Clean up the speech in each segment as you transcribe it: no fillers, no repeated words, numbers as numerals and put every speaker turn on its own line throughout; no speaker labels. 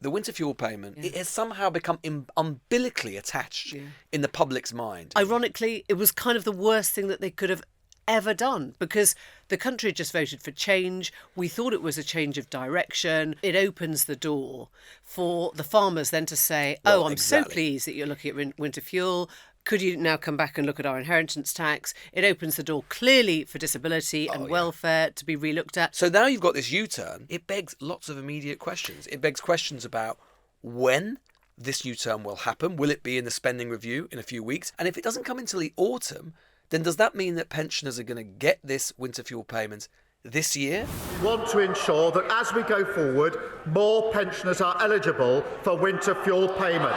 the winter fuel payment, it has somehow become umbilically attached in the public's mind.
Ironically, it was kind of the worst thing that they could have ever done, because the country had just voted for change. We thought it was a change of direction. It opens the door for the farmers then to say, I'm so pleased that you're looking at winter fuel. Could you now come back and look at our inheritance tax? It opens the door clearly for disability and welfare to be relooked at.
So now you've got this U-turn. It begs lots of immediate questions. It begs questions about when this U-turn will happen. Will it be in the spending review in a few weeks? And if it doesn't come until the autumn, then does that mean that pensioners are going to get this winter fuel payment this year?
We want to ensure that as we go forward, more pensioners are eligible for winter fuel payment.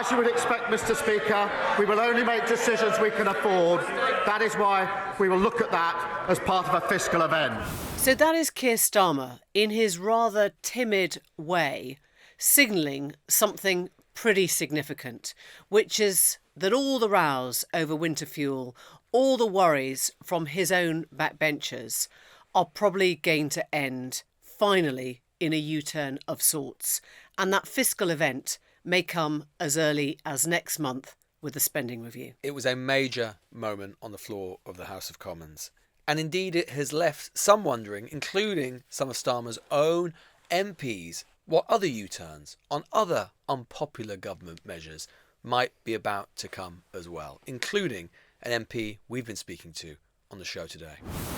As you would expect, Mr. Speaker, we will only make decisions we can afford. That is why we will look at that as part of a fiscal event.
So that is Keir Starmer, in his rather timid way, signalling something pretty significant, which is that all the rows over winter fuel, all the worries from his own backbenchers are probably going to end, finally, in a U-turn of sorts. And that fiscal event may come as early as next month with the spending review.
It was a major moment on the floor of the House of Commons. And indeed it has left some wondering, including some of Starmer's own MPs, what other U-turns on other unpopular government measures might be about to come as well, including an MP we've been speaking to on the show today.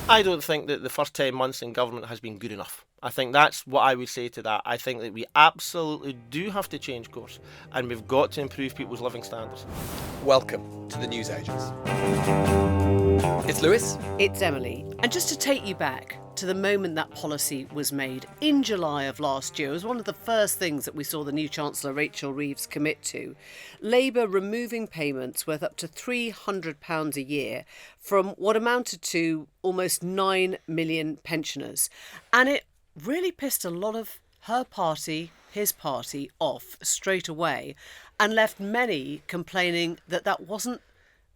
I don't think that the first 10 months in government has been good enough. I think that's what I would say to that. I think that we absolutely do have to change course, and we've got to improve people's living standards.
Welcome to the News Agents. It's Lewis.
It's Emily. And just to take you back to the moment that policy was made in July of last year, it was one of the first things that we saw the new Chancellor Rachel Reeves commit to. Labour removing payments worth up to £300 a year from what amounted to almost 9 million pensioners. And it really pissed a lot of her party, his party, off straight away, and left many complaining that that wasn't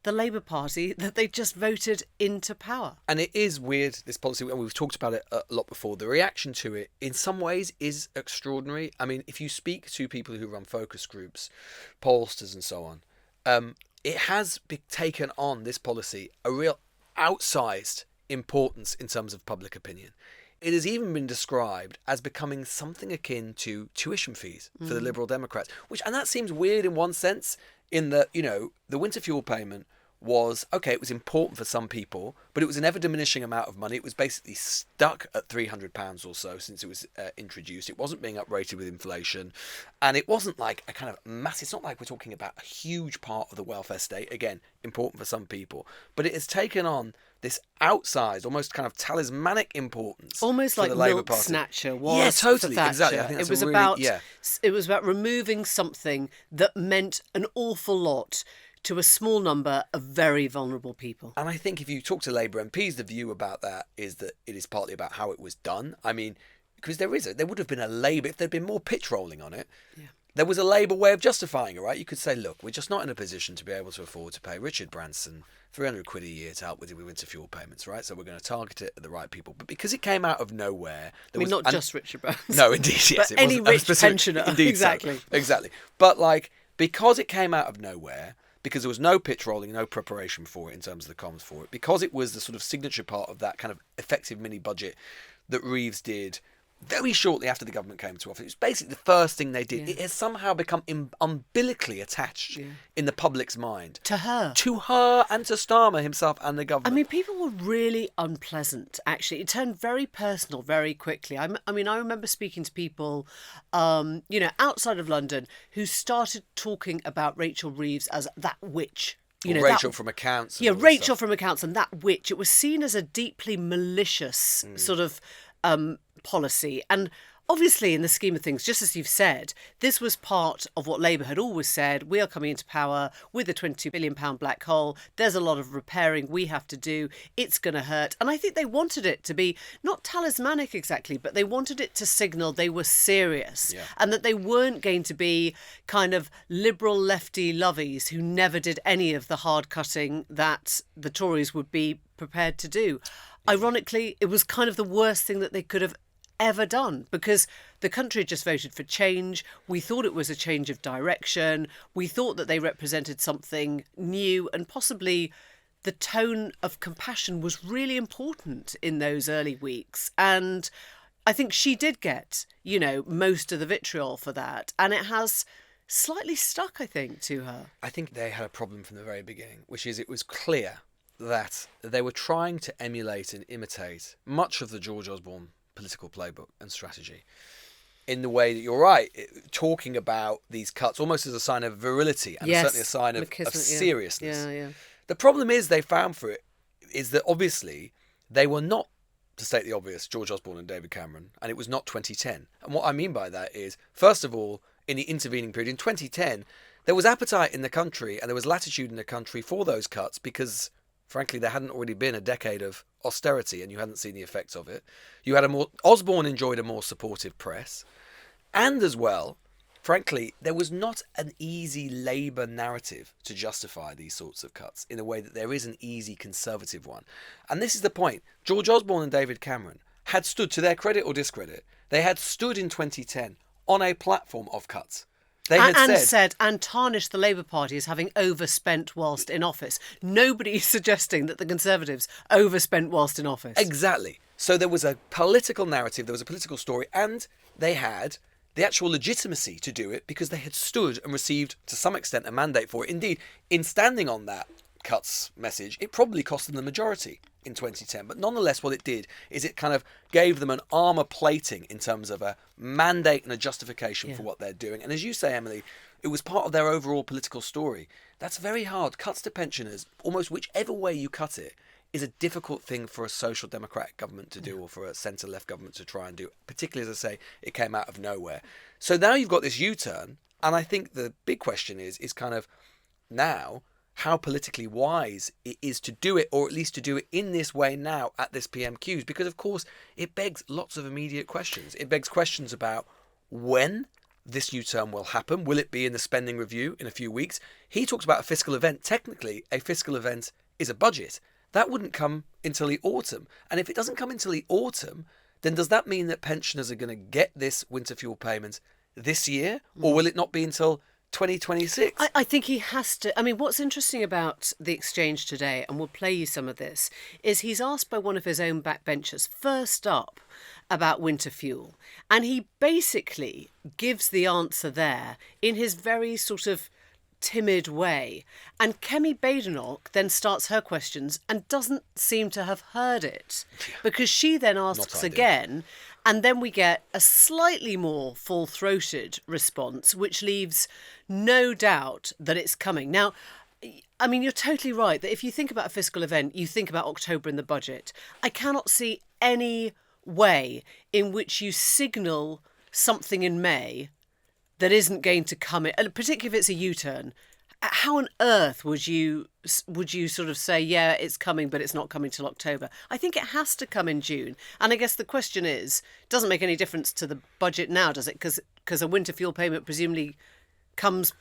the Labour Party that they just voted into power.
And it is weird, this policy, and we've talked about it a lot before. The reaction to it, in some ways, is extraordinary. I mean, if you speak to people who run focus groups, pollsters and so on, it has taken on, this policy, a real outsized importance in terms of public opinion. It has even been described as becoming something akin to tuition fees for the Liberal Democrats, and that seems weird in one sense, in that, the winter fuel payment was, it was important for some people, but it was an ever-diminishing amount of money. It was basically stuck at £300 or so since it was introduced. It wasn't being uprated with inflation, and it wasn't like a kind of massive, it's not like we're talking about a huge part of the welfare state, again, important for some people, but it has taken on this outsized, almost kind of talismanic importance.
Almost like
the Labour
Milk
Party.
Snatcher was.
Yeah, totally,
for Thatcher.
exactly. I think that's
it was about removing something that meant an awful lot to a small number of very vulnerable people.
And I think if you talk to Labour MPs, the view about that is that it is partly about how it was done. I mean, because there would have been a Labour, if there'd been more pitch rolling on it, there was a Labour way of justifying it, right? You could say, look, we're just not in a position to be able to afford to pay Richard Branson £300 a year to help with winter fuel payments, right? So we're going to target it at the right people. But because it came out of nowhere...
not just Richard Branson.
No, indeed, yes.
But any rich pensioner.
Indeed,
exactly.
So. Exactly. But because it came out of nowhere, because there was no pitch rolling, no preparation for it in terms of the comms for it, because it was the sort of signature part of that kind of effective mini-budget that Reeves did very shortly after the government came to office. It was basically the first thing they did. It has somehow become umbilically attached in the public's mind.
To her.
To her and to Starmer himself and the government.
I mean, people were really unpleasant, actually. It turned very personal very quickly. I remember speaking to people, outside of London who started talking about Rachel Reeves as that witch.
Rachel from Accounts.
Rachel from Accounts and that witch. It was seen as a deeply malicious sort of policy. And obviously, in the scheme of things, just as you've said, this was part of what Labour had always said. We are coming into power with a £22 billion black hole. There's a lot of repairing we have to do. It's going to hurt. And I think they wanted it to be not talismanic exactly, but they wanted it to signal they were serious and that they weren't going to be kind of liberal lefty lovies who never did any of the hard cutting that the Tories would be prepared to do. Ironically, it was kind of the worst thing that they could have ever done, because the country had just voted for change. We thought it was a change of direction. We thought that they represented something new, and possibly the tone of compassion was really important in those early weeks. And I think she did get, most of the vitriol for that. And it has slightly stuck, I think, to her.
I think they had a problem from the very beginning, which is it was clear that they were trying to emulate and imitate much of the George Osborne political playbook and strategy, in the way that you're right, talking about these cuts almost as a sign of virility and certainly a sign of seriousness.
Yeah.
The problem is they found for it is that obviously they were not, to state the obvious, George Osborne and David Cameron, and it was not 2010. And what I mean by that is, first of all, in the intervening period in 2010, there was appetite in the country and there was latitude in the country for those cuts because, frankly, there hadn't already been a decade of austerity and you hadn't seen the effects of it. Osborne enjoyed a more supportive press, and as well, frankly, there was not an easy Labour narrative to justify these sorts of cuts in a way that there is an easy Conservative one. And this is the point. George Osborne and David Cameron had stood, to their credit or discredit, they had stood in 2010 on a platform of cuts. They had said
and tarnished the Labour Party as having overspent whilst in office. Nobody is suggesting that the Conservatives overspent whilst in office.
Exactly. So there was a political narrative, there was a political story, and they had the actual legitimacy to do it because they had stood and received, to some extent, a mandate for it. Indeed, in standing on that cuts message, it probably cost them the majority in 2010. But nonetheless, what it did is it kind of gave them an armour plating in terms of a mandate and a justification for what they're doing. And as you say, Emily, it was part of their overall political story. That's very hard. Cuts to pensioners, almost whichever way you cut it, is a difficult thing for a social democratic government to do or for a centre-left government to try and do, particularly, as I say, it came out of nowhere. So now you've got this U-turn, and I think the big question is kind of now how politically wise it is to do it, or at least to do it in this way now at this PMQs, because, of course, it begs lots of immediate questions. It begs questions about when this U-turn will happen. Will it be in the spending review in a few weeks? He talks about a fiscal event. Technically, a fiscal event is a budget. That wouldn't come until the autumn. And if it doesn't come until the autumn, then does that mean that pensioners are going to get this winter fuel payment this year? Or will it not be until 2026?
I think he has to. I mean, what's interesting about the exchange today, and we'll play you some of this, is he's asked by one of his own backbenchers first up about winter fuel. And he basically gives the answer there in his very sort of timid way. And Kemi Badenoch then starts her questions and doesn't seem to have heard it, because she then asks again, and then we get a slightly more full-throated response, which leaves no doubt that it's coming. Now, I mean, you're totally right that if you think about a fiscal event, you think about October in the budget. I cannot see any way in which you signal something in May that isn't going to come in, particularly if it's a U-turn. How on earth would you sort of say, yeah, it's coming, but it's not coming till October? I think it has to come in June. And I guess the question is, it doesn't make any difference to the budget now, does it? Because a winter fuel payment presumably comes.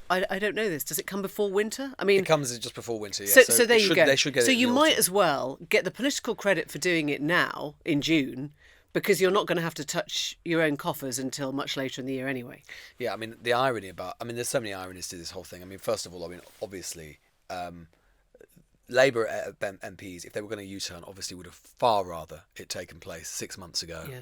I don't know this. Does it come before winter? I mean,
it comes just before winter.
Yeah. So there you go.
They should get
so
it
you
in the
might
autumn.
as well get the political credit for doing it now in June, because you're not going to have to touch your own coffers until much later in the year anyway.
Yeah, I mean, there's so many ironies to this whole thing. I mean, first of all, obviously, Labour MPs, if they were going to U-turn, obviously would have far rather it taken place 6 months ago.
Yeah.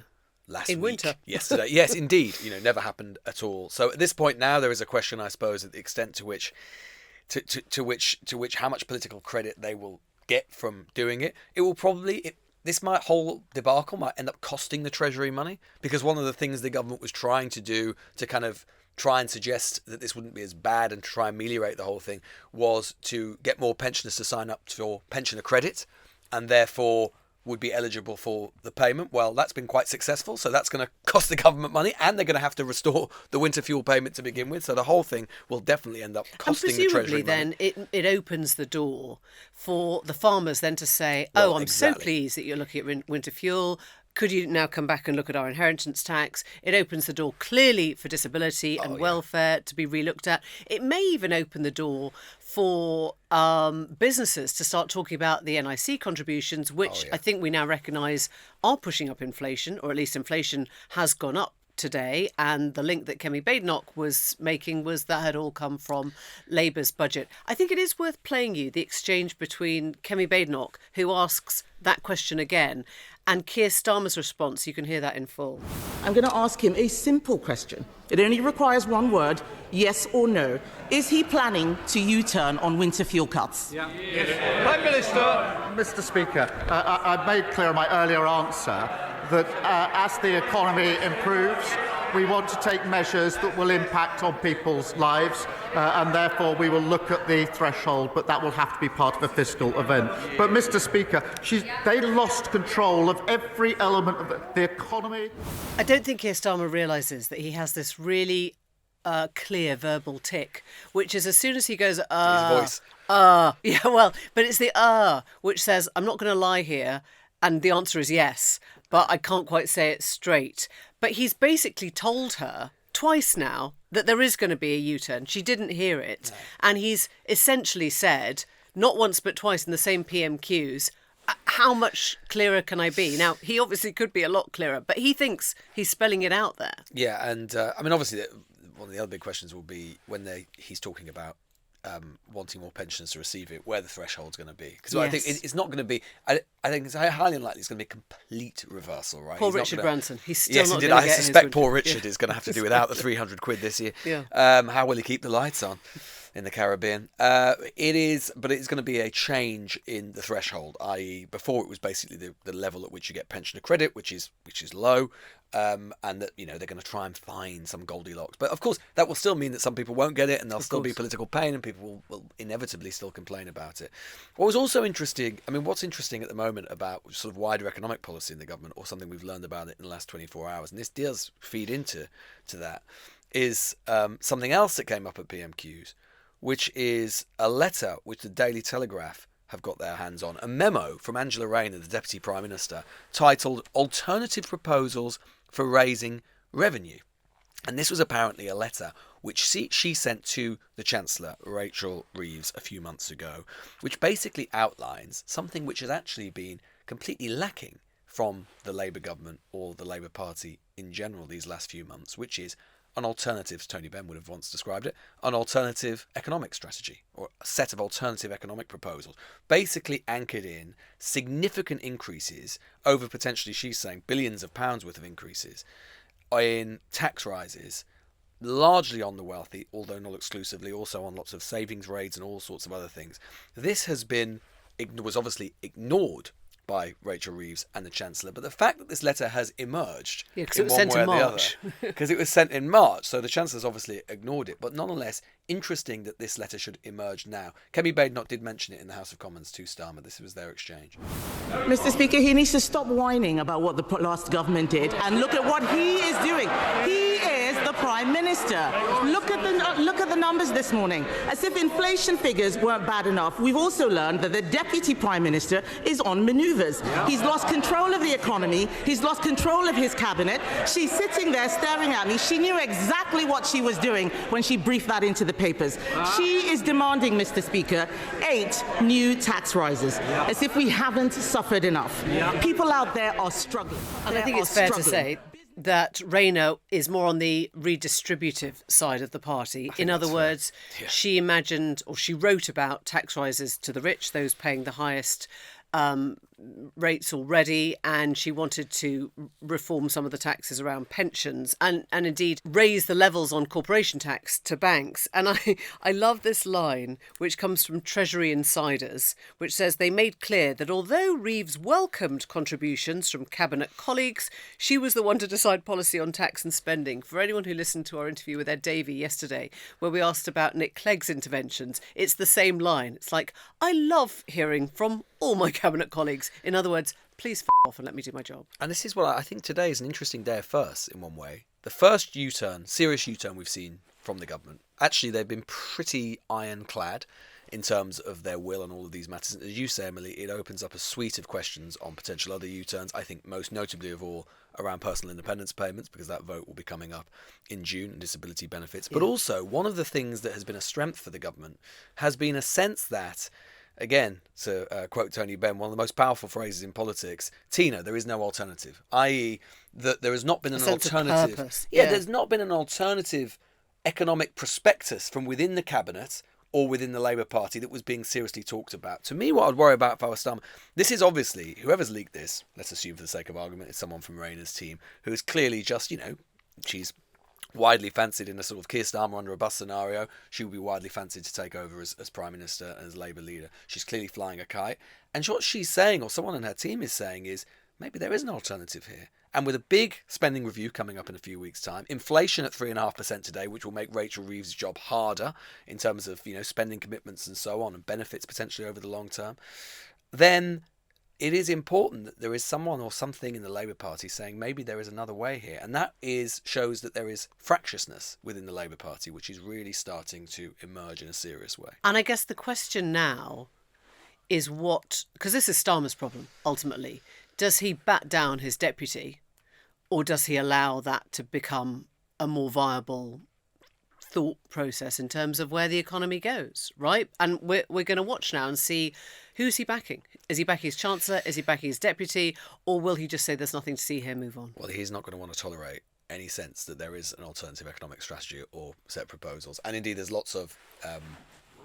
Last
in
week,
winter.
Yesterday. Yes, indeed. Never happened at all. So at this point now, there is a question, I suppose, at the extent to which how much political credit they will get from doing it. It will probably... This whole debacle might end up costing the Treasury money, because one of the things the government was trying to do to kind of try and suggest that this wouldn't be as bad and try and ameliorate the whole thing was to get more pensioners to sign up for pensioner credit and therefore would be eligible for the payment. Well, that's been quite successful, so that's going to cost the government money, and they're going to have to restore the winter fuel payment to begin with. So the whole thing will definitely end up costing the Treasury money.
And presumably then it opens the door for the farmers then to say, I'm so pleased that you're looking at winter fuel. Could you now come back and look at our inheritance tax? It opens the door clearly for disability and welfare to be relooked at. It may even open the door for businesses to start talking about the NIC contributions, which I think we now recognise are pushing up inflation, or at least inflation has gone up today, and the link that Kemi Badenoch was making was that had all come from Labour's budget. I think it is worth playing you the exchange between Kemi Badenoch, who asks that question again, and Keir Starmer's response. You can hear that in full.
I'm going to ask him a simple question. It only requires one word, yes or no. Is he planning to U-turn on winter fuel cuts?
Yeah. Yes. Prime Minister. Mr. Speaker, I made clear in my earlier answer that as the economy improves, we want to take measures that will impact on people's lives, and therefore we will look at the threshold, but that will have to be part of a fiscal event. But, Mr. Speaker, they lost control of every element of the economy.
I don't think Keir Starmer realises that he has this really clear verbal tick, which is as soon as he goes,
his voice.
Yeah, well, but it's the which says, I'm not going to lie here, and the answer is yes, but I can't quite say it straight. But he's basically told her twice now that there is going to be a U-turn. She didn't hear it. No. And he's essentially said, not once but twice in the same PMQs, how much clearer can I be? Now, he obviously could be a lot clearer, but he thinks he's spelling it out there.
Yeah, and I mean, obviously, one of the other big questions will be when he's talking about wanting more pensioners to receive it, where the threshold's going to be. Because I think it's not going to be, I think it's highly unlikely it's going to be a complete reversal, right?
Poor Richard Branson. He's still
yes,
not
indeed.
going to
I suspect poor Richard is going to have to do without the 300 quid this year.
Yeah.
How will he keep the lights on in the Caribbean? It is, but it's going to be a change in the threshold, i.e. before it was basically the level at which you get pensioner credit, which is low. And that they're going to try and find some Goldilocks, but of course that will still mean that some people won't get it, and there'll still be political pain, and people will inevitably still complain about it. What was also interesting, what's interesting at the moment about sort of wider economic policy in the government, or something we've learned about it in the last 24 hours, and this does feed into that, is something else that came up at PMQs, which is a letter which the Daily Telegraph have got their hands on, a memo from Angela Rayner, the Deputy Prime Minister, titled "Alternative Proposals for Raising Revenue." And this was apparently a letter which she sent to the Chancellor, Rachel Reeves, a few months ago, which basically outlines something which has actually been completely lacking from the Labour government or the Labour Party in general these last few months, which is an alternative, as Tony Benn would have once described it, an alternative economic strategy, or a set of alternative economic proposals, basically anchored in significant increases over potentially, she's saying, billions of pounds worth of increases in tax rises, largely on the wealthy, although not exclusively, also on lots of savings rates and all sorts of other things. This was obviously ignored by Rachel Reeves and the Chancellor, but the fact that this letter has emerged
in one way or the other,
because it was sent in March, so the Chancellor's obviously ignored it, but nonetheless interesting that this letter should emerge now. Kemi Badenoch did mention it in the House of Commons to Starmer. This was their exchange.
Mr. Speaker, he needs to stop whining about what the last government did and look at what he is doing. He is the Prime Minister. Look at the numbers this morning. As if inflation figures weren't bad enough, we've also learned that the Deputy Prime Minister is on manoeuvres. He's lost control of the economy. He's lost control of his cabinet. She's sitting there staring at me. She knew exactly what she was doing when she briefed that into the papers. She is demanding, Mr. Speaker, 8 new tax rises, as if we haven't suffered enough. People out there are struggling.
And I think it's fair to say that Rayner is more on the redistributive side of the party. In other words, she imagined, or she wrote about tax rises to the rich, those paying the highest rates already, and she wanted to reform some of the taxes around pensions and indeed raise the levels on corporation tax to banks. And I love this line, which comes from Treasury insiders, which says they made clear that although Reeves welcomed contributions from cabinet colleagues, she was the one to decide policy on tax and spending. For anyone who listened to our interview with Ed Davey yesterday, where we asked about Nick Clegg's interventions, it's the same line. It's like, I love hearing from all my cabinet colleagues. In other words, please off and let me do my job.
And this is what I think today is an interesting day of firsts in one way. The first U-turn, serious U-turn we've seen from the government. Actually, they've been pretty ironclad in terms of their will on all of these matters. As you say, Emily, it opens up a suite of questions on potential other U-turns. I think most notably of all around personal independence payments, because that vote will be coming up in June, and disability benefits. But also, one of the things that has been a strength for the government has been a sense that again, to quote Tony Benn, one of the most powerful phrases in politics, Tina, there is no alternative, i.e. that there has not been an alternative. There's not been an alternative economic prospectus from within the cabinet or within the Labour Party that was being seriously talked about. To me, what I'd worry about if I was Starmer, this is obviously, whoever's leaked this, let's assume for the sake of argument, it's someone from Rayner's team who is clearly just, she's widely fancied in a sort of Keir Starmer under a bus scenario. She will be widely fancied to take over as Prime Minister and as Labour leader. She's clearly flying a kite. And what she's saying, or someone in her team is saying, is maybe there is an alternative here. And with a big spending review coming up in a few weeks' time, inflation at 3.5% today, which will make Rachel Reeves' job harder in terms of spending commitments and so on, and benefits potentially over the long term, then it is important that there is someone or something in the Labour Party saying maybe there is another way here. And that shows that there is fractiousness within the Labour Party, which is really starting to emerge in a serious way.
And I guess the question now is because this is Starmer's problem, ultimately. Does he bat down his deputy, or does he allow that to become a more viable thought process in terms of where the economy goes, right? And we're going to watch now and see who's he backing. Is he backing his Chancellor? Is he backing his deputy? Or will he just say there's nothing to see here, move on?
Well, he's not going to want to tolerate any sense that there is an alternative economic strategy or set proposals. And indeed, there's lots of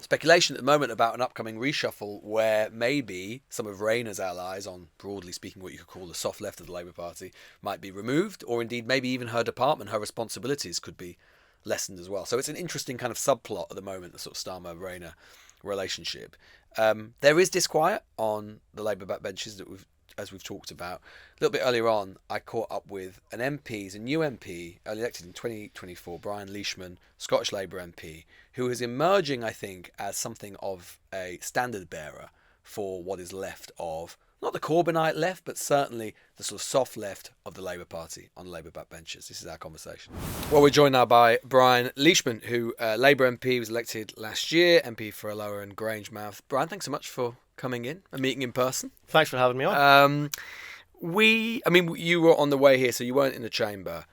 speculation at the moment about an upcoming reshuffle where maybe some of Rayner's allies on, broadly speaking, what you could call the soft left of the Labour Party might be removed, or indeed maybe even her department, her responsibilities could be lessened as well. So it's an interesting kind of subplot at the moment, the sort of Starmer-Rayner relationship. There is disquiet on the Labour backbenchers that as we've talked about. A little bit earlier on, I caught up with an MP, he's a new MP, elected in 2024, Brian Leishman, Scottish Labour MP, who is emerging, I think, as something of a standard bearer for what is left of, not the Corbynite left, but certainly the sort of soft left of the Labour Party on Labour backbenchers. This is our conversation. Well, we're joined now by Brian Leishman, who Labour MP, was elected last year, MP for Alloa and Grangemouth. Brian, thanks so much for coming in and meeting in person.
Thanks for having me on.
You were on the way here, so you weren't in the chamber,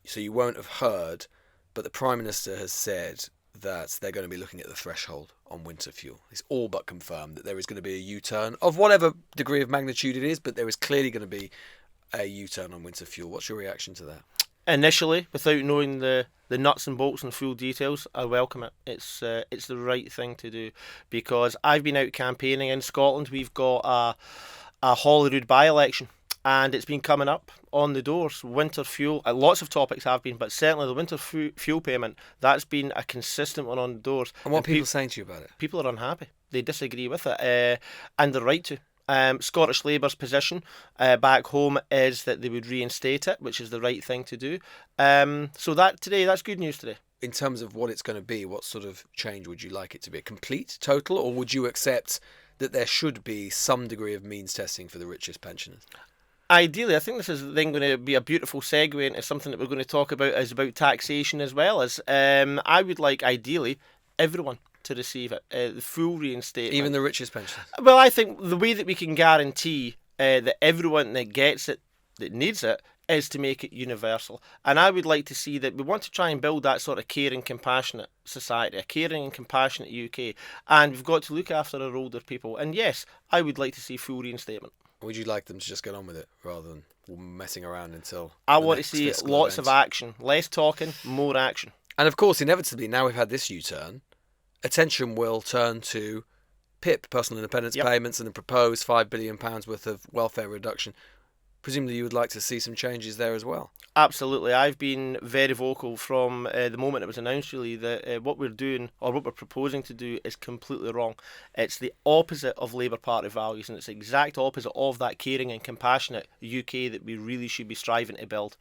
so you won't have heard, but the Prime Minister has said that they're going to be looking at the threshold on winter fuel. It's all but confirmed that there is going to be a U-turn of whatever degree of magnitude it is, but there is clearly going to be a U-turn on winter fuel. What's your reaction to that?
Initially, without knowing the nuts and bolts and full details, I welcome it. It's the right thing to do, because I've been out campaigning in Scotland. We've got a Holyrood by-election, and it's been coming up on the doors. Winter fuel, lots of topics have been, but certainly the winter fuel payment, that's been a consistent one on the doors.
And what are people saying to you about it?
People are unhappy. They disagree with it, and they're right to. Scottish Labour's position back home is that they would reinstate it, which is the right thing to do. So that's good news today.
In terms of what it's going to be, what sort of change would you like it to be? A complete, total, or would you accept that there should be some degree of means testing for the richest pensioners?
Ideally, I think this is then going to be a beautiful segue into something that we're going to talk about, is about taxation as well. As I would like, ideally, everyone to receive it, the full reinstatement.
Even the richest pensioners?
Well, I think the way that we can guarantee that everyone that gets it, that needs it, is to make it universal. And I would like to see that we want to try and build that sort of caring, compassionate society, a caring and compassionate UK. And we've got to look after our older people. And yes, I would like to see full reinstatement.
Would you like them to just get on with it rather than messing around until
I want to see lots of action. Less talking, more action.
And of course, inevitably, now we've had this U-turn, attention will turn to PIP, personal independence payments, and the proposed £5 billion worth of welfare reduction. Presumably you would like to see some changes there as well.
Absolutely. I've been very vocal from the moment it was announced, really, that what we're doing, or what we're proposing to do, is completely wrong. It's the opposite of Labour Party values, and it's the exact opposite of that caring and compassionate UK that we really should be striving to build.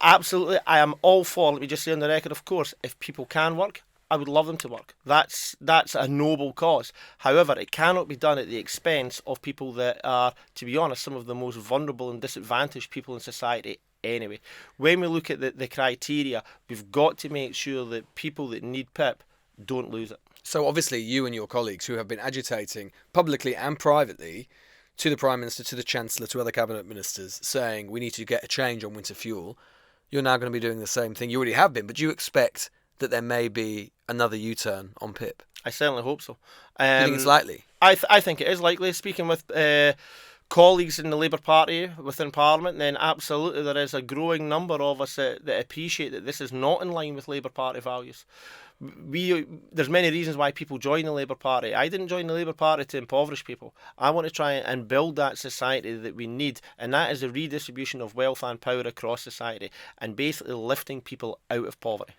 Absolutely, I am all for, let me just say on the record, of course, if people can work, I would love them to work. That's a noble cause. However, it cannot be done at the expense of people that are, to be honest, some of the most vulnerable and disadvantaged people in society anyway. When we look at the criteria, we've got to make sure that people that need PIP don't lose it.
So obviously you and your colleagues who have been agitating publicly and privately to the Prime Minister, to the Chancellor, to other Cabinet Ministers, saying we need to get a change on winter fuel, you're now going to be doing the same thing. You already have been, but do you expect that there may be another U-turn on PIP?
I certainly hope so.
Do you think it's likely?
I think it is likely. Speaking with colleagues in the Labour Party within Parliament, then absolutely there is a growing number of us that appreciate that this is not in line with Labour Party values. There's many reasons why people join the Labour Party. I didn't join the Labour Party to impoverish people. I want to try and build that society that we need, and that is a redistribution of wealth and power across society, and basically lifting people out of poverty.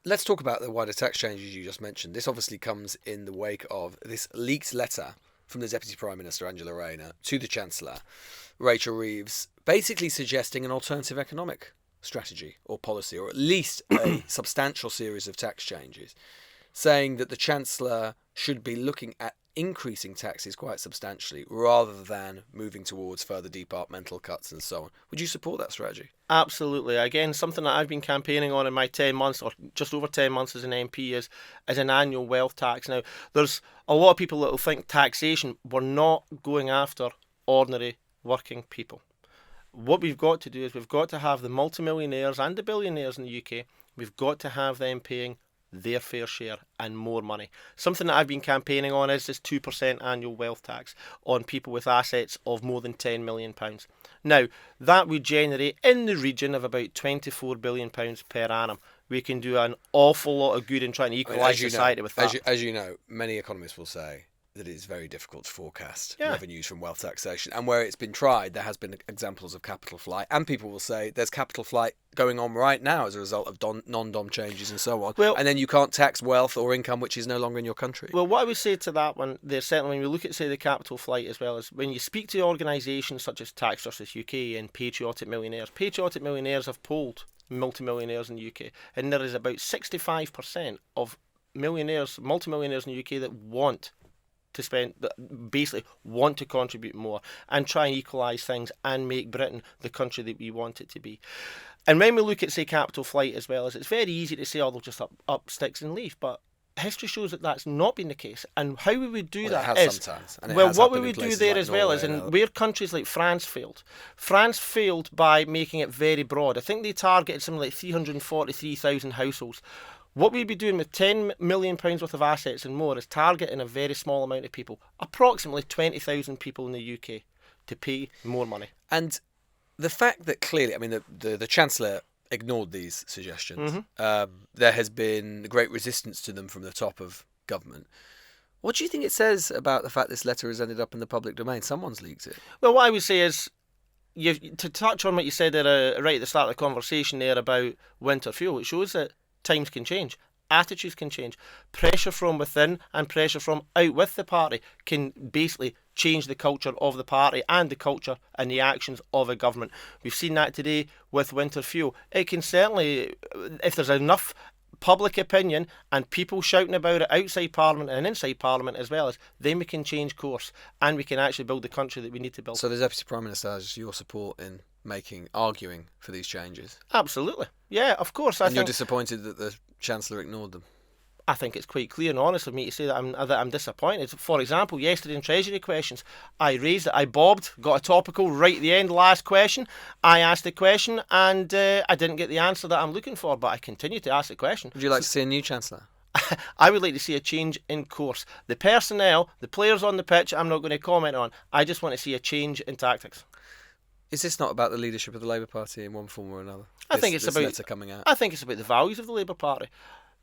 Let's talk about the wider tax changes you just mentioned. This obviously comes in the wake of this leaked letter from the Deputy Prime Minister, Angela Rayner, to the Chancellor, Rachel Reeves, basically suggesting an alternative economic strategy or policy, or at least a substantial series of tax changes, saying that the Chancellor should be looking at increasing taxes quite substantially rather than moving towards further departmental cuts and so on. Would you support that strategy?
Absolutely. Again, something that I've been campaigning on in my 10 months, or just over 10 months as an MP, is an annual wealth tax. Now, there's a lot of people that will think taxation, we're not going after ordinary working people. What we've got to do is we've got to have the multimillionaires and the billionaires in the UK, we've got to have them paying their fair share and more money. Something that I've been campaigning on is this 2% annual wealth tax on people with assets of more than £10 million. Now, that would generate in the region of about £24 billion per annum. We can do an awful lot of good in trying to equalise society with that.
As you know, many economists will say that it's very difficult to forecast revenues from wealth taxation. And where it's been tried, there has been examples of capital flight. And people will say there's capital flight going on right now as a result of non-dom changes and so on. Well, and then you can't tax wealth or income which is no longer in your country.
Well, what I would say to that one, there's certainly, when we look at, say, the capital flight as well, as when you speak to organisations such as Tax Justice UK and Patriotic Millionaires have polled multimillionaires in the UK. And there is about 65% of multimillionaires in the UK that want to spend, basically want to contribute more and try and equalise things and make Britain the country that we want it to be. And when we look at, say, capital flight as well, as it's very easy to say, oh, they'll just up sticks and leave, but history shows that that's not been the case. And how we would do that is,
sometimes,
what we would do there as well is, and where countries like France failed by making it very broad. I think they targeted something like 343,000 households. What we'd be doing with £10 million worth of assets and more is targeting a very small amount of people, approximately 20,000 people in the UK, to pay more money.
And the fact that clearly, I mean, the Chancellor ignored these suggestions. There has been great resistance to them from the top of government. What do you think it says about the fact this letter has ended up in the public domain? Someone's leaked it.
Well, what I would say is, to touch on what you said there, right at the start of the conversation there about winter fuel, it shows that times can change, attitudes can change, pressure from within and pressure from out with the party can basically change the culture of the party and the culture and the actions of a government. We've seen that today with winter fuel. It can certainly, if there's enough public opinion and people shouting about it outside Parliament and inside Parliament as well, as then we can change course and we can actually build the country that we need to build.
So the Deputy Prime Minister has your support in arguing for these changes?
Absolutely. Yeah, of course.
And you're disappointed that the Chancellor ignored them?
I think it's quite clear and honest of me to say that I'm disappointed. For example, yesterday in Treasury questions, I raised it, I bobbed, got a topical right at the end, last question. I asked the question and I didn't get the answer that I'm looking for, but I continue to ask the question.
Would you like to see a new Chancellor?
I would like to see a change in course. The personnel, the players on the pitch, I'm not going to comment on. I just want to see a change in tactics.
Is this not about the leadership of the Labour Party in one form or another?
I think it's about the values of the Labour Party.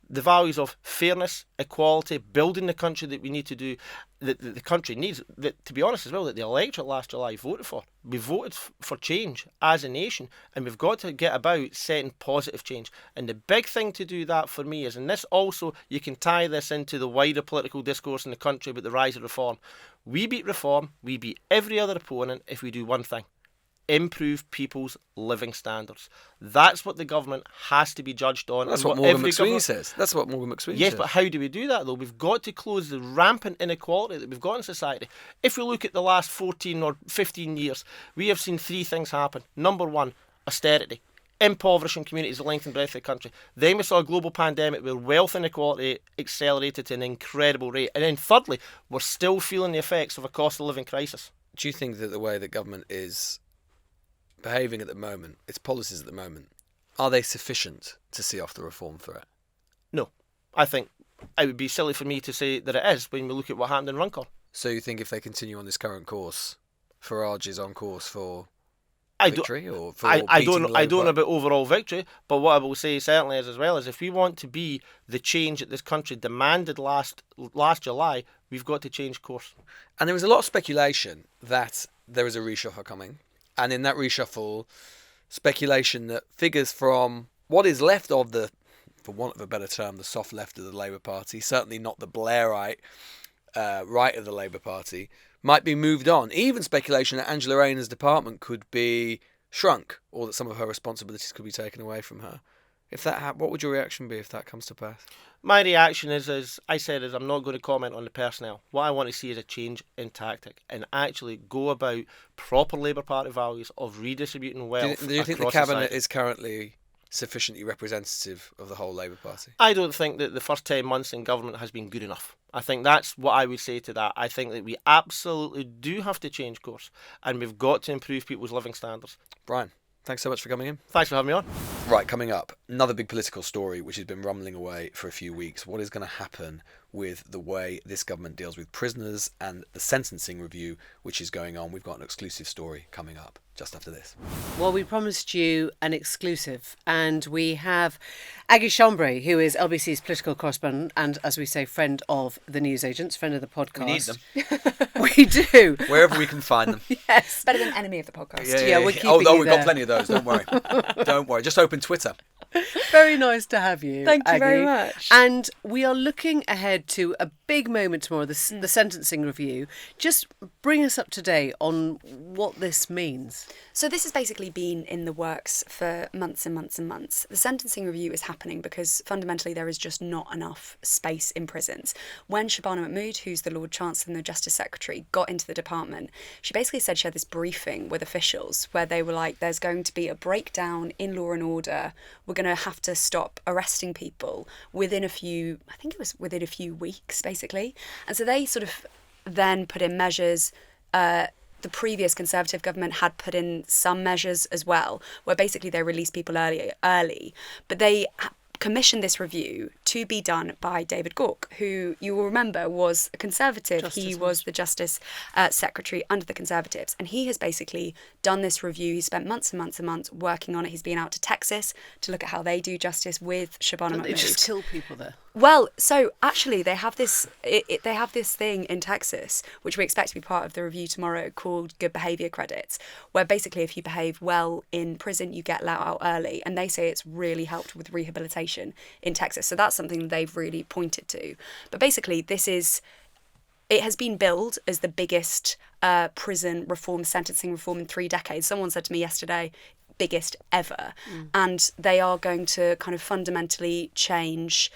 The values of fairness, equality, building the country that we need to do, that the country needs, that, to be honest as well, that the electorate last July voted for. We voted for change as a nation, and we've got to get about setting positive change. And the big thing to do that for me is, and this also, you can tie this into the wider political discourse in the country about the rise of reform. We beat reform, we beat every other opponent if we do one thing: improve people's living standards. That's what the government has to be judged on.
That's what Morgan McSweeney says.
Yes, but how do we do that though? We've got to close the rampant inequality that we've got in society. If we look at the last 14 or 15 years, we have seen three things happen. Number one, austerity, impoverishing communities the length and breadth of the country. Then we saw a global pandemic where wealth inequality accelerated to an incredible rate. And then thirdly, we're still feeling the effects of a cost of living crisis.
Do you think that the way that government is behaving at the moment, its policies at the moment, are they sufficient to see off the reform threat?
No. I think it would be silly for me to say that it is when we look at what happened in Runcorn.
So you think if they continue on this current course, Farage is on course for victory, or for
I don't know about overall victory, but what I will say certainly is, as well, is if we want to be the change that this country demanded last July, we've got to change course.
And there was a lot of speculation that there is a reshuffle coming, and in that reshuffle, speculation that figures from what is left of the, for want of a better term, the soft left of the Labour Party, certainly not the Blairite right of the Labour Party, might be moved on. Even speculation that Angela Rayner's department could be shrunk, or that some of her responsibilities could be taken away from her. If that what would your reaction be if that comes to pass?
My reaction is, as I said, is I'm not going to comment on the personnel. What I want to see is a change in tactic and actually go about proper Labour Party values of redistributing wealth.
Do you think the Cabinet is currently sufficiently representative of the whole Labour Party?
I don't think that the first 10 months in government has been good enough. I think that's what I would say to that. I think that we absolutely do have to change course, and we've got to improve people's living standards.
Brian, thanks so much for coming in.
Thanks for having me on.
Right, coming up, another big political story which has been rumbling away for a few weeks. What is going to happen with the way this government deals with prisoners and the sentencing review which is going on? We've got an exclusive story coming up just after this.
Well, we promised you an exclusive, and we have Aggie Chambre, who is LBC's political correspondent and, as we say, friend of the newsagents, friend of the podcast.
We need them.
We do.
Wherever we can find them.
Yes.
Better than enemy of the podcast.
Yeah, we're keeping you
we've
there.
got plenty of those, don't worry. Don't worry, just open Twitter.
Very nice to have you.
Thank you
Aggie.
very much.
And we are looking ahead to a big moment tomorrow, the sentencing review. Just bring us up to date on what this means.
So this has basically been in the works for months and months and months. The sentencing review is happening because fundamentally there is just not enough space in prisons. When Shabana Mahmood, who's the Lord Chancellor and the Justice Secretary, got into the department, she basically said she had this briefing with officials where they were like, there's going to be a breakdown in law and order. We're going to have to stop arresting people within a few weeks, basically. And so they sort of then put in measures. The previous Conservative government had put in some measures as well, where basically they released people early. But they commissioned this review to be done by David Gauke, who you will remember was a Conservative. He was the Justice Secretary under the Conservatives. And he has basically done this review. He spent months and months and months working on it. He's been out to Texas to look at how they do justice with Shabana Mahmood.
They just kill people there.
Well, so actually they have this they have this thing in Texas, which we expect to be part of the review tomorrow, called good behaviour credits, where basically if you behave well in prison, you get let out early. And they say it's really helped with rehabilitation in Texas. So that's something they've really pointed to. But basically it has been billed as the biggest prison reform, sentencing reform in 3 decades. Someone said to me yesterday, biggest ever. And they are going to kind of fundamentally change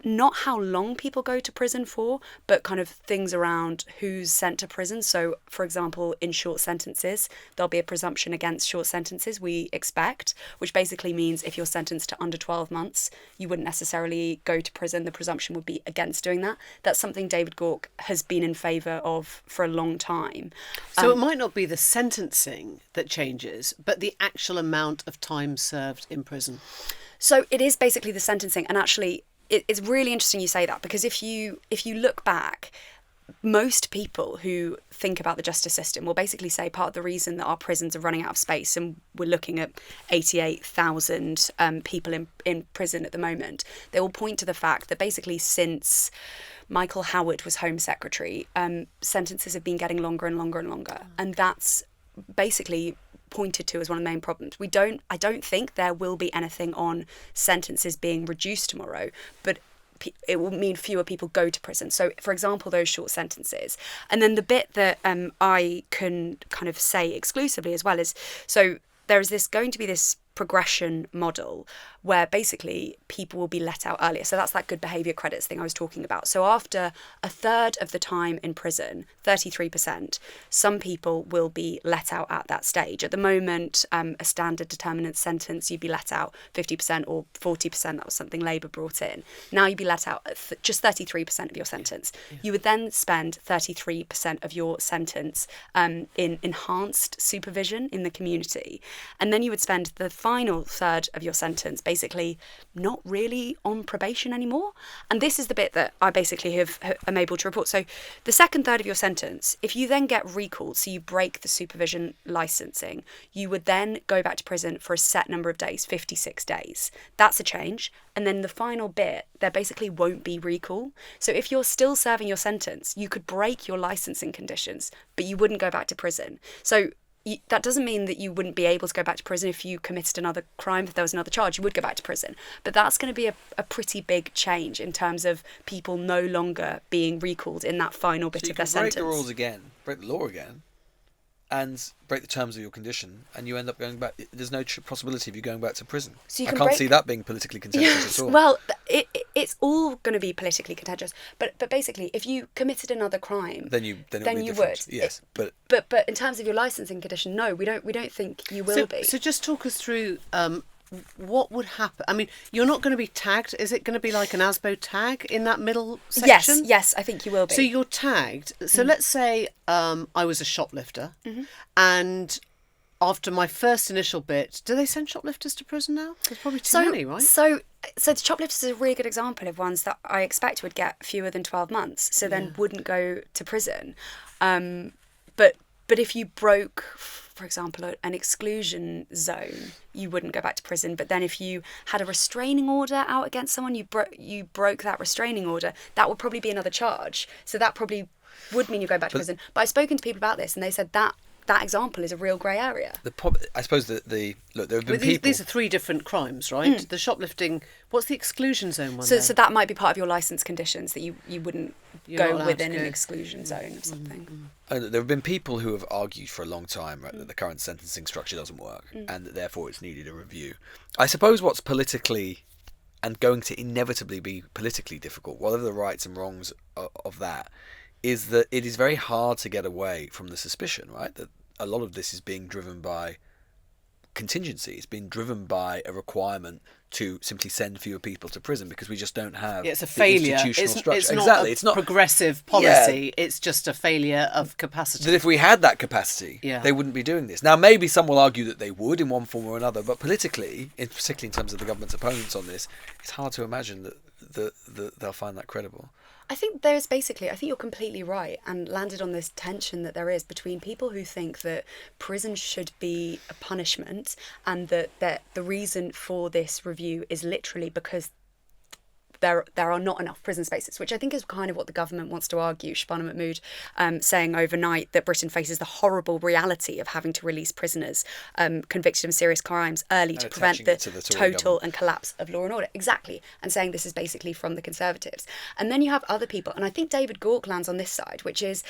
not how long people go to prison for, but kind of things around who's sent to prison. So, for example, in short sentences, there'll be a presumption against short sentences, we expect, which basically means if you're sentenced to under 12 months, you wouldn't necessarily go to prison. The presumption would be against doing that. That's something David Gauke has been in favour of for a long time.
So it might not be the sentencing that changes, but the actual amount of time served in prison.
So it is basically the sentencing, and actually it's really interesting you say that, because if you look back, most people who think about the justice system will basically say part of the reason that our prisons are running out of space, and we're looking at 88,000 people in prison at the moment, they will point to the fact that basically since Michael Howard was Home Secretary, sentences have been getting longer and longer and longer. And that's basically pointed to as one of the main problems. I don't think there will be anything on sentences being reduced tomorrow, but it will mean fewer people go to prison. So, for example, those short sentences. And then the bit that I can kind of say exclusively as well is, so there is going to be this progression model where basically people will be let out earlier. So that's that good behaviour credits thing I was talking about. So after a third of the time in prison, 33%, some people will be let out at that stage. At the moment, a standard determinant sentence, you'd be let out 50% or 40%. That was something Labour brought in. Now you'd be let out at just 33% of your sentence. Yeah. You would then spend 33% of your sentence in enhanced supervision in the community. And then you would spend the final third of your sentence basically not really on probation anymore. And this is the bit that I basically am able to report. So the second third of your sentence, if you then get recalled, so you break the supervision licensing, you would then go back to prison for a set number of days, 56 days. That's a change. And then the final bit, there basically won't be recall. So if you're still serving your sentence, you could break your licensing conditions, but you wouldn't go back to prison. So that doesn't mean that you wouldn't be able to go back to prison if you committed another crime. If there was another charge, you would go back to prison. But that's going to be a pretty big change in terms of people no longer being recalled in that final bit of their sentence.
So you can break the rules again, break the law again, and break the terms of your condition, and you end up going back. There's no possibility of you going back to prison.
So
I can't see that being politically contentious at all.
Well, it's all going to be politically contentious. But basically, if you committed another crime,
then you would. Yes, but
in terms of your licensing condition, no, we don't think you will be.
So just talk us through. What would happen? I mean, you're not going to be tagged. Is it going to be like an ASBO tag in that middle section?
Yes, I think you will be.
So you're tagged. So let's say I was a shoplifter, and after my first initial bit, do they send shoplifters to prison now? There's probably too many, right?
So the shoplifters is a really good example of ones that I expect would get fewer than 12 months, so then wouldn't go to prison. But if you broke, for example, an exclusion zone, you wouldn't go back to prison. But then if you had a restraining order out against someone, you broke that restraining order, that would probably be another charge. So that probably would mean you go back to prison. But I've spoken to people about this, and they said that example is a real grey area.
I suppose look, there have been people.
These are three different crimes, right? The shoplifting. What's the exclusion zone one?
So that might be part of your licence conditions, that you wouldn't go within an exclusion zone or something.
There have been people who have argued for a long time, right, that the current sentencing structure doesn't work, and that therefore it's needed a review. I suppose what's politically and going to inevitably be politically difficult, whatever the rights and wrongs of that, is that it is very hard to get away from the suspicion, right, that a lot of this is being driven by contingency. It's being driven by a requirement to simply send fewer people to prison because we just don't have
it's a failure.
Institutional structure.
It's
exactly.
It's not progressive policy. Yeah. It's just a failure of capacity.
That if we had that capacity, they wouldn't be doing this. Now, maybe some will argue that they would in one form or another, but politically, particularly in terms of the government's opponents on this, it's hard to imagine that they'll find that credible.
I think you're completely right, and landed on this tension that there is between people who think that prison should be a punishment, and that the reason for this review is literally because there are not enough prison spaces, which I think is kind of what the government wants to argue. Shabana Mahmood saying overnight that Britain faces the horrible reality of having to release prisoners convicted of serious crimes early to prevent the total and collapse of law and order. Exactly. And saying this is basically from the Conservatives. And then you have other people, and I think David Gauke lands on this side, which is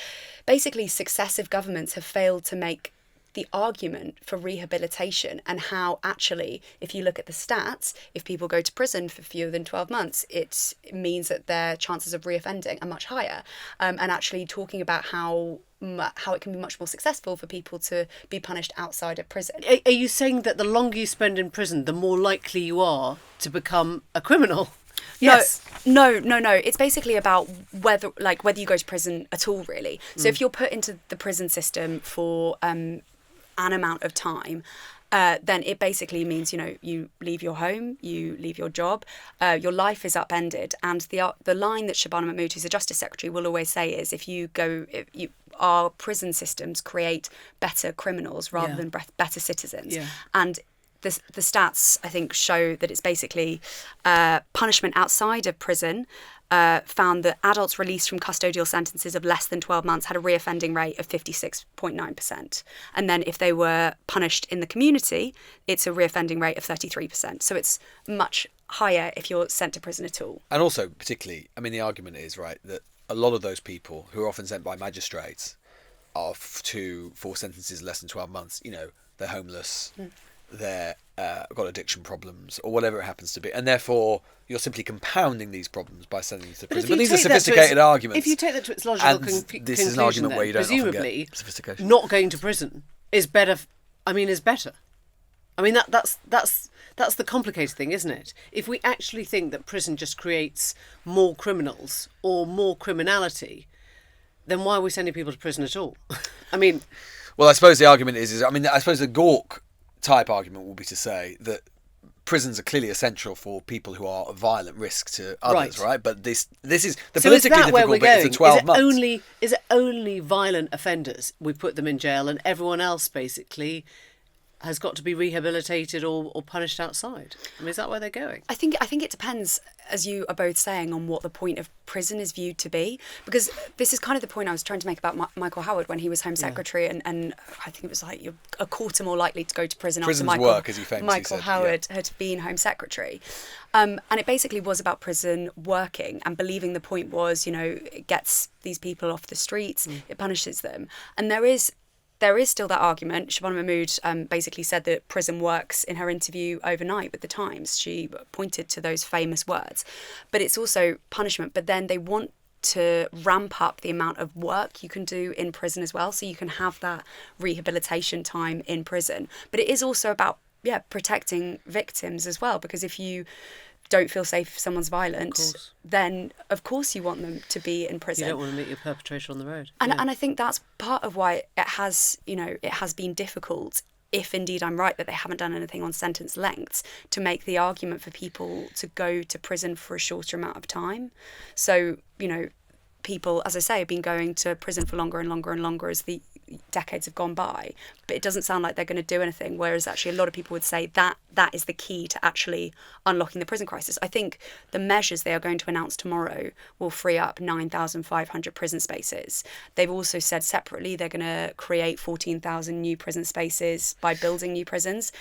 basically successive governments have failed to make the argument for rehabilitation, and how actually, if you look at the stats, if people go to prison for fewer than 12 months, it means that their chances of reoffending are much higher. And actually talking about how it can be much more successful for people to be punished outside of prison.
Are you saying that the longer you spend in prison, the more likely you are to become a criminal? Yes.
No. It's basically about whether you go to prison at all, really. So if you're put into the prison system for an amount of time, then it basically means, you leave your home, you leave your job, your life is upended. And the line that Shabana Mahmood, who's the Justice Secretary, will always say is, our prison systems create better criminals rather than better citizens. Yeah. And the stats, I think, show that it's basically punishment outside of prison found that adults released from custodial sentences of less than 12 months had a reoffending rate of 56.9%. And then if they were punished in the community, it's a reoffending rate of 33%. So it's much higher if you're sent to prison at all.
And also, particularly, the argument is, right, that a lot of those people who are often sent by magistrates are for sentences less than 12 months, they're homeless, they're got addiction problems, or whatever it happens to be, and therefore you're simply compounding these problems by sending them to prison. But these are sophisticated arguments.
If you take that to its logical conclusion,
this is an argument where you don't often
presumably
get sophistication.
Not going to prison is better. Is better. That's the complicated thing, isn't it? If we actually think that prison just creates more criminals or more criminality, then why are we sending people to prison at all?
Well, I suppose the argument is I suppose the Gauke type argument will be to say that prisons are clearly essential for people who are a violent risk to others, right? But this is the
So is
politically
that where
difficult
we're
bit.
going?
It's 12 months.
Is it only violent offenders we put them in jail, and everyone else basically has got to be rehabilitated or punished outside? I mean, is that where they're going?
I think it depends, as you are both saying, on what the point of prison is viewed to be. Because this is kind of the point I was trying to make about Michael Howard when he was Home Secretary, and I think it was like you're a quarter more likely to go to prison
Prison's
after
work, as he famously
Michael
said,
Howard had been Home Secretary. And it basically was about prison working and believing the point was, it gets these people off the streets, it punishes them. And there is still that argument. Shabana Mahmood basically said that prison works in her interview overnight with The Times. She pointed to those famous words. But it's also punishment. But then they want to ramp up the amount of work you can do in prison as well, so you can have that rehabilitation time in prison. But it is also about, protecting victims as well, because if you don't feel safe if someone's violent, then of course you want them to be in prison.
You don't want to meet your perpetrator on the road.
And I think that's part of why it has been difficult, if indeed I'm right that they haven't done anything on sentence lengths, to make the argument for people to go to prison for a shorter amount of time. So, people, as I say, have been going to prison for longer and longer and longer as the decades have gone by, but it doesn't sound like they're going to do anything, whereas actually a lot of people would say that is the key to actually unlocking the prison crisis. I think the measures they are going to announce tomorrow will free up 9,500 prison spaces. They've also said separately they're going to create 14,000 new prison spaces by building new prisons.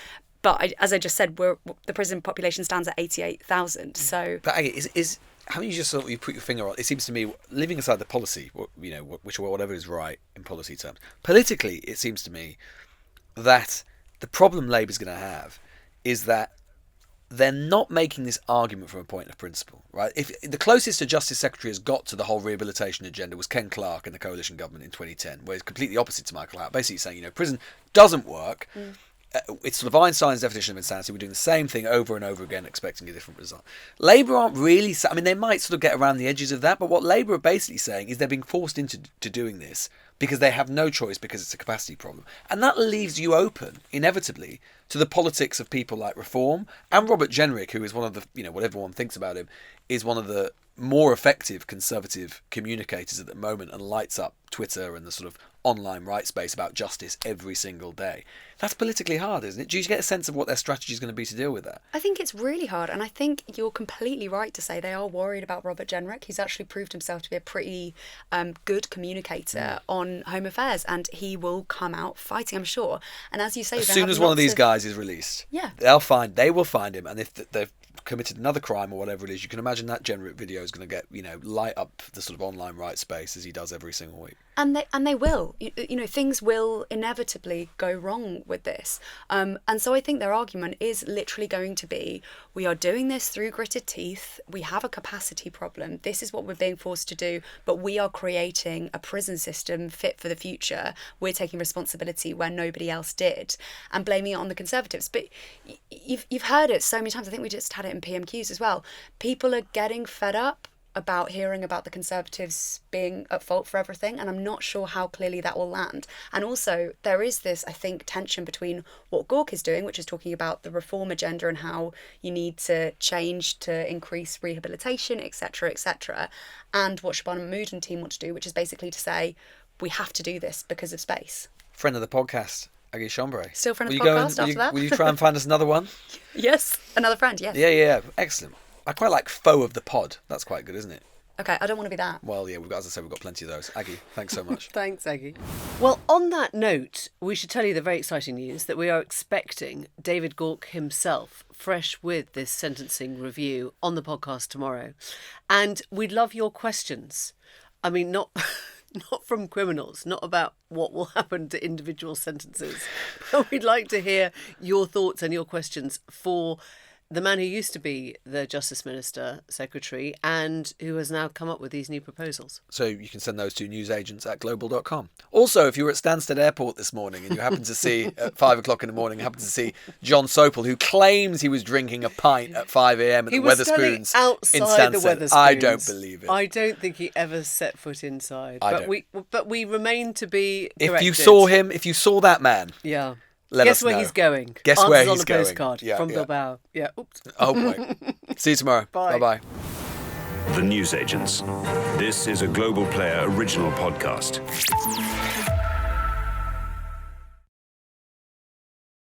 But as I just said, the prison population stands at 88,000. So,
but Aggie, is haven't you just sort of you put your finger on? It seems to me, leaving aside the policy, which or whatever is right in policy terms, politically, it seems to me that the problem Labour's going to have is that they're not making this argument from a point of principle, right? If the closest a Justice Secretary has got to the whole rehabilitation agenda was Ken Clarke in the coalition government in 2010, where it's completely opposite to Michael Howard, basically saying, prison doesn't work. It's sort of Einstein's definition of insanity. We're doing the same thing over and over again, expecting a different result. Labour aren't really... I mean, they might sort of get around the edges of that, but what Labour are basically saying is they're being forced into doing this because they have no choice, because it's a capacity problem. And that leaves you open, inevitably, to the politics of people like Reform and Robert Jenrick, who is one of the, what everyone thinks about him, is one of the more effective Conservative communicators at the moment and lights up Twitter and the sort of online right space about justice every single day. That's politically hard, isn't it? Do you get a sense of what their strategy is going to be to deal with that?
I think it's really hard, and I think you're completely right to say they are worried about Robert Jenrick. He's actually proved himself to be a pretty good communicator on home affairs, and he will come out fighting, I'm sure. And as you say,
as soon as one of these guys is released, they will find him, and if they've committed another crime or whatever it is, you can imagine that Jenrick video is going to get, light up the sort of online right space as he does every single week.
And they will. Things will inevitably go wrong with this. And so I think their argument is literally going to be, we are doing this through gritted teeth. We have a capacity problem. This is what we're being forced to do. But we are creating a prison system fit for the future. We're taking responsibility where nobody else did, and blaming it on the Conservatives. But you've heard it so many times. I think we just had it in PMQs as well. People are getting fed up about hearing about the Conservatives being at fault for everything, and I'm not sure how clearly that will land. And also, there is this, I think, tension between what Gork is doing, which is talking about the reform agenda and how you need to change to increase rehabilitation, etc., and what Shabana Mahmood and team want to do, which is basically to say, we have to do this because of space.
Friend of the podcast, Aggie Chambre.
Still friend of the podcast after that?
Will you try and find us another one?
Yes, another friend, yes.
Yeah, excellent. I quite like foe of the pod. That's quite good, isn't it?
Okay, I don't want to be that.
Well, yeah, as I said, we've got plenty of those. Aggie, thanks so much.
Thanks, Aggie. Well, on that note, we should tell you the very exciting news that we are expecting David Gork himself, fresh with this sentencing review, on the podcast tomorrow. And we'd love your questions. I mean, not from criminals, not about what will happen to individual sentences. But we'd like to hear your thoughts and your questions for the man who used to be the Justice Minister, Secretary, and who has now come up with these new proposals.
So you can send those to newsagents at global.com. Also, if you were at Stansted Airport this morning and you happened to see, at 5 o'clock in the morning, happened to see John Sopel, who claims he was drinking a pint at 5 a.m. at the Wetherspoons in Stansted. I don't believe it.
I don't think he ever set foot inside. But we remain to be corrected.
If you saw that man...
Yeah.
let
Guess
us
where
know.
he's going.
Guess
Answers
where
on
he's
a
going.
postcard
Yeah,
from
yeah.
Bilbao. Yeah. Oops.
Oh boy. See you tomorrow.
Bye.
Bye-bye.
The Newsagents. This is a Global Player original podcast.